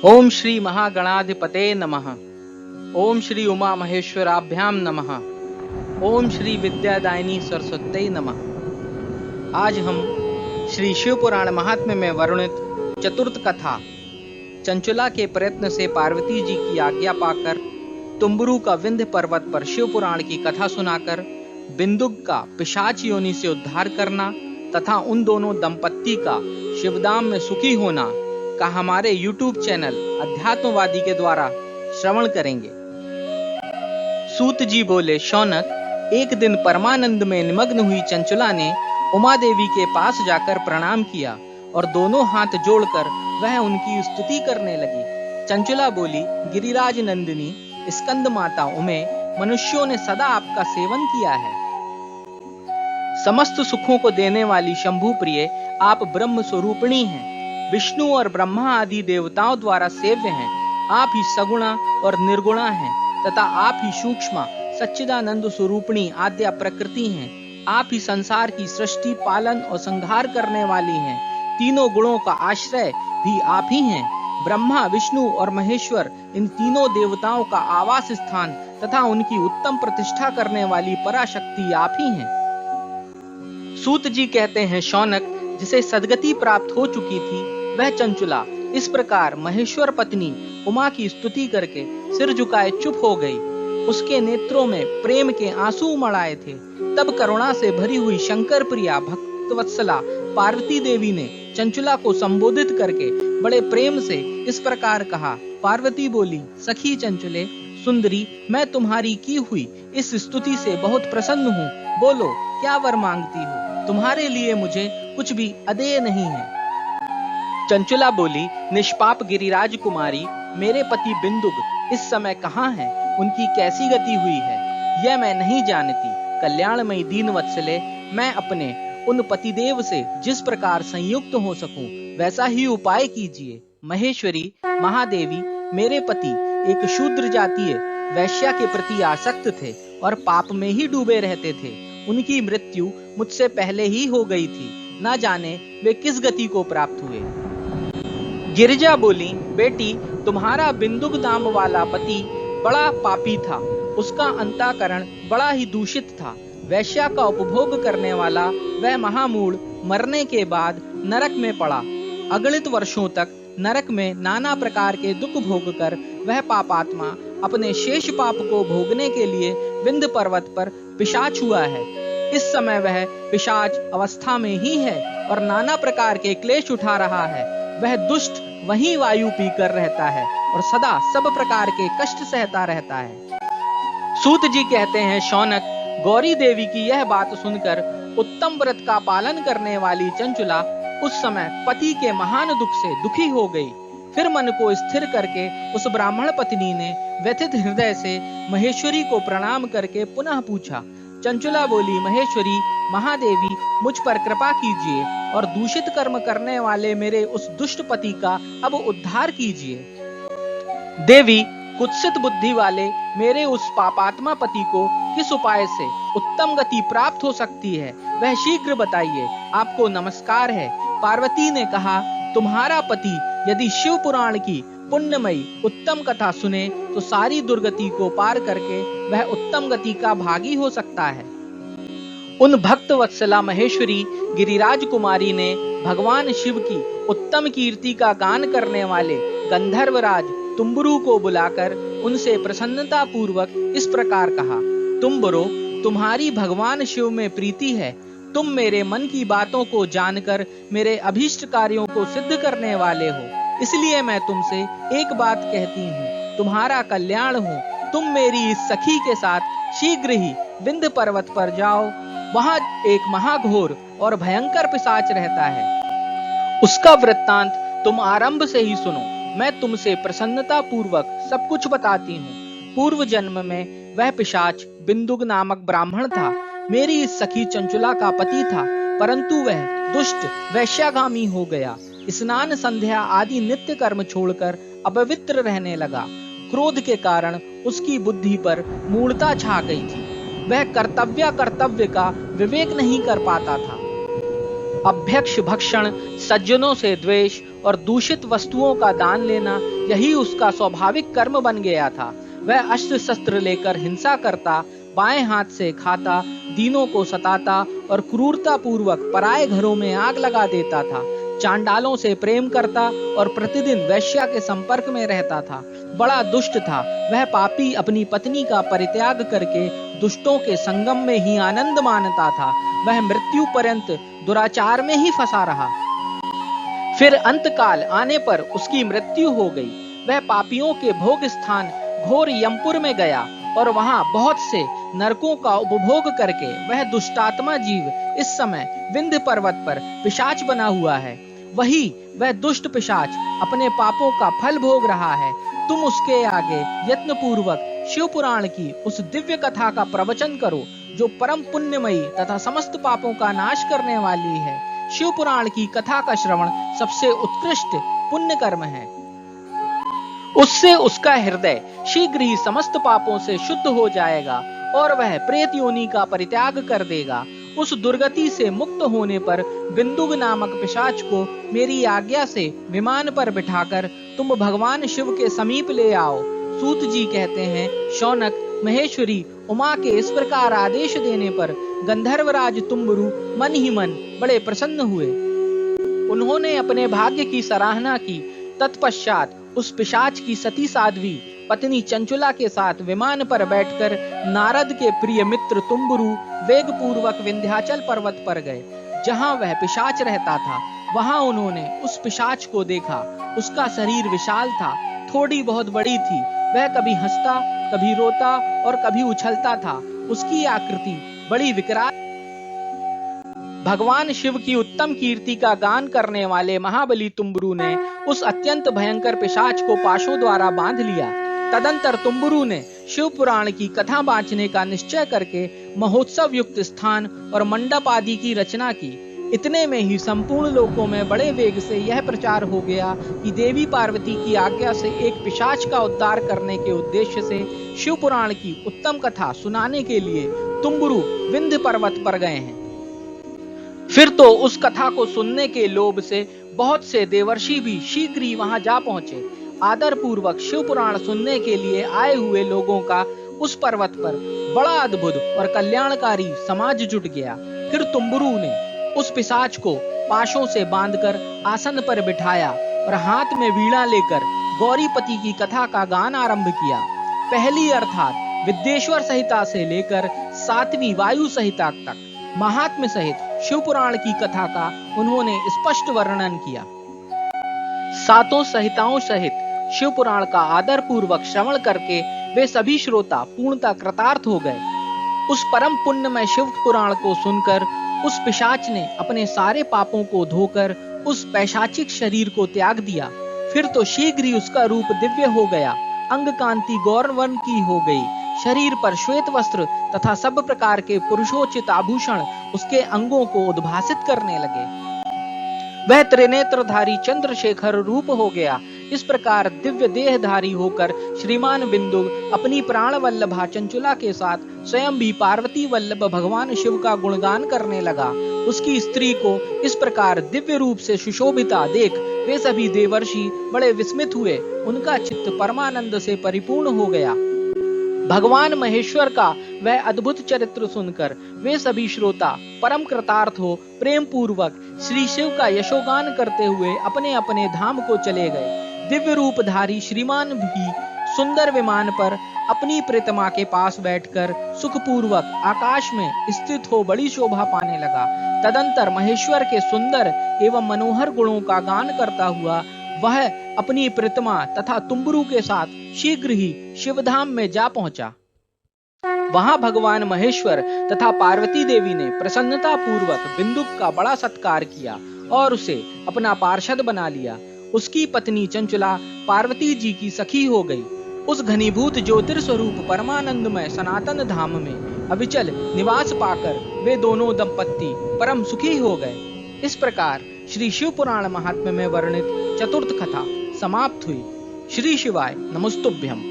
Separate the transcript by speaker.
Speaker 1: ओम श्री महागणाधिपते नमः। ओम श्री उमा महेश्वराभ्याम नमः। ओम श्री विद्यादायिनी सरस्वत्यै नमः। आज हम श्री शिव पुराण महात्म्य में वर्णित चतुर्थ कथा चंचुला के प्रयत्न से पार्वती जी की आज्ञा पाकर तुम्बरू का विंध्य पर्वत पर शिव पुराण की कथा सुनाकर बिंदुक का पिशाच योनि से उद्धार करना तथा उन दोनों दंपत्ति का शिवधाम में सुखी होना का हमारे YouTube चैनल अध्यात्मवादी के द्वारा श्रवण करेंगे। सूत जी बोले, शौनक, एक दिन परमानंद में निमग्न हुई चंचुला ने उमा देवी के पास जाकर प्रणाम किया और दोनों हाथ जोड़कर वह उनकी स्तुति करने लगी। चंचुला बोली, गिरिराज नंदिनी स्कंद माता उमे, मनुष्यों ने सदा आपका सेवन किया है। समस्त सुखों को देने वाली शंभु प्रिय आप ब्रह्म स्वरूपिणी हैं, विष्णु और ब्रह्मा आदि देवताओं द्वारा सेव्य हैं। आप ही सगुणा और निर्गुणा हैं तथा आप ही सूक्ष्म सच्चिदानंद स्वरूपिणी आद्या प्रकृति हैं। आप ही संसार की सृष्टि, पालन और संहार करने वाली हैं। तीनों गुणों का आश्रय भी आप ही हैं। ब्रह्मा, विष्णु और महेश्वर इन तीनों देवताओं का आवास स्थान तथा उनकी उत्तम प्रतिष्ठा करने वाली पराशक्ति आप ही हैं। सूत जी कहते हैं, शौनक, जिसे सद्गति प्राप्त हो चुकी थी वह चंचुला इस प्रकार महेश्वर पत्नी उमा की स्तुति करके सिर झुकाए चुप हो गई। उसके नेत्रों में प्रेम के आंसू उमड़ आए थे। तब करुणा से भरी हुई शंकर प्रिया भक्तवत्सला पार्वती देवी ने चंचुला को संबोधित करके बड़े प्रेम से इस प्रकार कहा। पार्वती बोली, सखी चंचुले सुंदरी, मैं तुम्हारी की हुई इस स्तुति से बहुत प्रसन्न हूँ। बोलो, क्या वर मांगती हो? तुम्हारे लिए मुझे कुछ भी अदेय नहीं है। चंचुला बोली, निष्पाप गिरिराज कुमारी, मेरे पति बिंदुक इस समय कहाँ हैं? उनकी कैसी गति हुई है यह मैं नहीं जानती। कल्याणमयी दीन वत्सले, मैं अपने उन पतिदेव से जिस प्रकार संयुक्त हो सकूं वैसा ही उपाय कीजिए। महेश्वरी, महादेवी, मेरे पति एक शूद्र जातीय वैश्या के प्रति आसक्त थे और पाप में ही डूबे रहते थे। उनकी मृत्यु मुझसे पहले ही हो गई थी। ना जाने वे किस गति को प्राप्त हुए। गिरिजा बोली, बेटी, तुम्हारा बिंदुक नाम वाला पति बड़ा पापी था। उसका अंतःकरण बड़ा ही दूषित था। वैश्या का उपभोग करने वाला वह महामूढ़ मरने के बाद नरक में पड़ा। अगणित वर्षों तक नरक में नाना प्रकार के दुख भोग कर वह पापात्मा अपने शेष पाप को भोगने के लिए विंध्य पर्वत पर पिशाच हुआ है। इस समय वह पिशाच अवस्था में ही है और नाना प्रकार के क्लेश उठा रहा है। वह दुष्ट वहीं वायु पीकर रहता है और सदा सब प्रकार के कष्ट सहता रहता है। सूत जी कहते हैं, शौनक, गौरी देवी की यह बात सुनकर उत्तम व्रत का पालन करने वाली चंचुला उस समय पति के महान दुख से दुखी हो गई। फिर मन को स्थिर करके उस ब्राह्मण पत्नी ने व्यथित हृदय से महेश्वरी को प्रणाम करके पुनः पूछा। चंचुला बोली, महेश्वरी, महादेवी, मुझ पर कृपा कीजिए और दूषित कर्म करने वाले मेरे उस दुष्ट पति का अब उद्धार कीजिए। देवी, कुत्सित बुद्धि वाले मेरे उस पापात्मा पति को किस उपाय से उत्तम गति प्राप्त हो सकती है वह शीघ्र बताइए। आपको नमस्कार है। पार्वती ने कहा, तुम्हारा पति यदि शिव पुराण की पुण्यमयी उत्तम कथा सुने तो सारी दुर्गति को पार करके वह उत्तम गति का भागी हो सकता है। उन भक्त वत्सला महेश्वरी गिरिराज कुमारी ने भगवान शिव की उत्तम कीर्ति का गान करने वाले गंधर्वराज तुम्बरू को बुलाकर उनसे प्रसन्नता पूर्वक इस प्रकार कहा। तुम्बरो, तुम्हारी भगवान शिव में प्रीति है। तुम मेरे मन की बातों को जानकर मेरे अभीष्ट कार्यों को सिद्ध करने वाले हो। इसलिए मैं तुमसे एक बात कहती हूँ, तुम्हारा कल्याण हो। तुम मेरी इस सखी के साथ शीघ्र ही विंध्य पर्वत पर जाओ। वहां एक महाघोर और भयंकर पिशाच रहता है। उसका वृत्तांत तुम आरंभ से ही सुनो। मैं तुमसे प्रसन्नता पूर्वक सब कुछ बताती हूँ। पूर्व जन्म में वह पिशाच बिंदुक नामक ब्राह्मण था। मेरी इस सखी चंचुला का पति था, परंतु वह दुष्ट वैश्यागामी हो गया। स्नान, संध्या आदि नित्य कर्म छोड़कर अपवित्र रहने लगा। क्रोध के कारण उसकी बुद्धि पर मूढ़ता छा गई थी। वह कर्तव्य का विवेक नहीं कर पाता था। अभ्यक्ष भक्षण, सज्जनों से द्वेष और दूषित वस्तुओं का दान लेना, यही उसका स्वाभाविक कर्म बन गया था। वह अस्त्र शस्त्र लेकर हिंसा करता, बाएं हाथ से खाता, दीनों को सताता और क्रूरता पूर्वक पराये घरों में आग लगा देता था। चांडालों से प्रेम करता और प्रतिदिन वैश्या के संपर्क में रहता था। बड़ा दुष्ट था वह पापी। अपनी पत्नी का परित्याग करके दुष्टों के संगम में ही आनंद मानता था। वह मृत्यु पर्यंत दुराचार में ही फंसा रहा। फिर अंतकाल आने पर उसकी मृत्यु हो गई। वह पापियों के भोग स्थान घोर यमपुर में गया और वहां बहुत से नरकों का उपभोग करके वह दुष्टात्मा जीव इस समय विंध्य पर्वत पर पिशाच बना हुआ है। वही वह दुष्ट पिशाच अपने पापों का फल भोग रहा है। तुम उसके आगे यत्न पूर्वक शिव पुराण की उस दिव्य कथा का प्रवचन करो जो परम पुण्यमयी तथा समस्त पापों का नाश करने वाली है। शिव पुराण की कथा का श्रवण सबसे उत्कृष्ट पुण्य कर्म है। उससे उसका हृदय शीघ्र ही समस्त पापों से शुद्ध हो जाएगा और वह प्रेत योनि का परित्याग कर देगा। उस दुर्गति से मुक्त होने पर बिंदुक नामक पिशाच को मेरी आज्ञा से विमान पर बिठाकर तुम भगवान शिव के समीप ले आओ। सूत जी कहते हैं, शौनक महेश्वरी उमा के इस प्रकार आदेश देने पर गंधर्वराज तुम्बरु मन ही मन बड़े प्रसन्न हुए। उन्होंने अपने भाग्य की सराहना की। तत्पश्चात उस पिशाच की सती साध्वी पत्नी चंचुला के साथ विमान पर बैठकर नारद के प्रिय मित्र तुम्बरु वेग पूर्वक विंध्याचल पर्वत पर गए, जहां वह पिशाच रहता था। वहां उन्होंने उस पिशाच को देखा। उसका शरीर विशाल था, थोड़ी बहुत बड़ी थी। वह कभी हंसता, कभी रोता और कभी उछलता था। उसकी आकृति बड़ी विकराल। भगवान शिव की उत्तम कीर्ति का गान करने वाले महाबली तुम्बरु ने उस अत्यंत भयंकर पिशाच को पाशों द्वारा बांध लिया। तदंतर तुम्बरु ने शिव पुराण की कथा बांचने का निश्चय करके महोत्सव युक्त स्थान और मंडप आदि की रचना की। इतने में ही संपूर्ण लोकों में बड़े वेग से यह प्रचार हो गया कि देवी पार्वती की आज्ञा से एक पिशाच का उद्धार करने के उद्देश्य से शिव पुराण की उत्तम कथा सुनाने के लिए तुम्बरु विंध्य पर्वत पर गए हैं। फिर तो उस कथा को सुनने के लोभ से बहुत से देवर्षि भी शीघ्र ही वहां जा पहुंचे। आदर पूर्वक शिव पुराण सुनने के लिए आए हुए लोगों का उस पर्वत पर बड़ा अद्भुत और कल्याणकारी समाज जुट गया। फिर तुम्बरु ने उस पिशाच को पाशों से बांधकर आसन पर बिठाया और हाथ में वीणा लेकर गौरीपति की कथा का गान आरंभ किया। पहली अर्थात विद्येश्वर संहिता से लेकर 7वीं वायु संहिता तक महात्म्य सहित शिव पुराण की कथा का उन्होंने स्पष्ट वर्णन किया। सातों संहिताओं सहित शिव पुराण का आदर पूर्वक श्रवण करके वे सभी श्रोता पूर्णतः कृतार्थ हो गए। उस परम पुण्यमय शिव पुराण को सुनकर उस पिशाच ने अपने सारे पापों को धोकर उस पैशाचिक शरीर को त्याग दिया। फिर तो शीघ्र ही उसका रूप दिव्य हो गया। अंग कांति गौरवर्ण की हो गई। शरीर पर श्वेत वस्त्र तथा सब प्रकार के पुरुषोचित आभूषण उसके अंगों को उद्भासित करने लगे। वह त्रिनेत्रधारी चंद्रशेखर रूप हो गया। इस प्रकार दिव्य देहधारी होकर श्रीमान बिंदुक अपनी प्राण वल्लभा चंचुला के साथ स्वयं भी पार्वती वल्लभ भगवान शिव का गुणगान करने लगा। उसकी स्त्री को इस प्रकार दिव्य रूप से सुशोभिता देख वे सभी देवर्षि बड़े विस्मित हुए। उनका चित्त परमानंद से परिपूर्ण हो गया। भगवान महेश्वर का वह अद्भुत चरित्र सुनकर वे सभी श्रोता परम कृतार्थ हो प्रेम पूर्वक श्री शिव का यशोगान करते हुए अपने अपने धाम को चले गए। दिव्य रूपधारी श्रीमान भी सुंदर विमान पर अपनी प्रतिमा के पास बैठकर सुखपूर्वक आकाश में स्थित हो बड़ी शोभा पाने लगा। तदंतर महेश्वर के सुंदर एवं मनोहर गुणों का गान करता हुआ वह अपनी प्रतिमा तथा तुम्बरु के साथ शीघ्र ही शिवधाम में जा पहुंचा। वहां भगवान महेश्वर तथा पार्वती देवी ने प्रसन्नता पूर्वक बिंदुक का बड़ा सत्कार किया और उसे अपना पार्षद बना लिया। उसकी पत्नी चंचुला पार्वती जी की सखी हो गई। उस घनीभूत ज्योतिर्स्वरूप परमानंदमय सनातन धाम में अविचल निवास पाकर वे दोनों दंपत्ति परम सुखी हो गए। इस प्रकार श्री शिव पुराण महात्म्य में वर्णित चतुर्थ कथा समाप्त हुई। श्री शिवाय नमस्तुभ्यम।